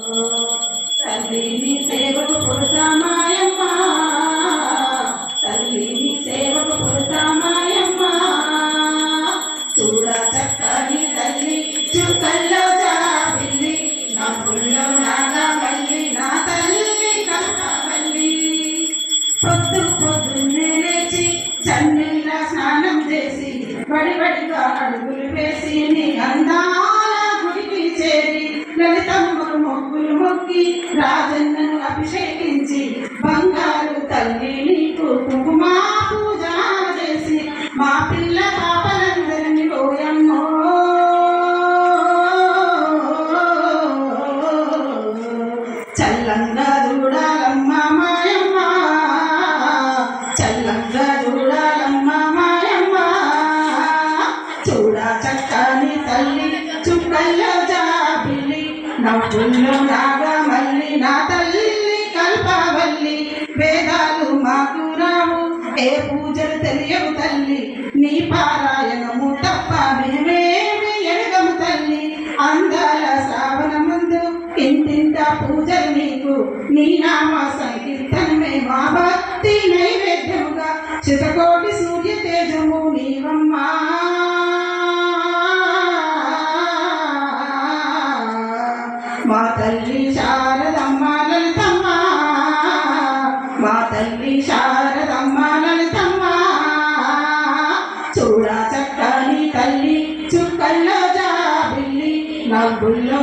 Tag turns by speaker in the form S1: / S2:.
S1: తల్లి నీ సేవకు పుడతామాయమ్మ, తల్లి నీ సేవకు పుడతామాయమ్మ. చూడ చక్కని తల్లి చుక్కల్లో జాబిల్లి, నా పుల్లో నాగమల్లి, నా తల్లి కనకవల్లి. పొద్దు పొద్దున్నే లేచి చన్నీళ్ళ స్నానం చేసి బడిబడిగా అడుగులు వేసి నీ అందాల గుడికి చేరి లలితమ్మకు మొక్కులు మొక్కి రాజన్నను అభిషేకించి బంగారు తల్లి నీకు కుంకుమ పూజ చేసి మా పిల్ల పాపలందరినీ ఓయమ్మో చల్లంగా చూడాలమ్మ మాయమ్మ, చల్లంగా చూడాలమ్మ మాయమ్మ. చూడా చక్కని తల్లి చుక్కల్లో జాబిల్లి, నవ్వుల్లో నాగమల్లి, నా తల్లి కల్పవల్లి. వేదాలు మాకు రావు, ఏ పూజలు తెలియవు తల్లి, నీ పారాయణము తప్ప మేమేమి ఎడగము తల్లి. అందాల శ్రావణ ముందు ఇంటింట పూజలు నీకు, నీ నామ సంకీర్తనమే మా భక్తి నైవేద్యముగా. శతకోటి సూర్య తేజము నీవమ్మా, మా తల్లి శారదమ్మ లలితమ్మ, మా తల్లి శారదమ్మ లలితమ్మ. చూడా చక్కని తల్లి చుక్కల్లో జాబిల్లి, నవ్వుల్లో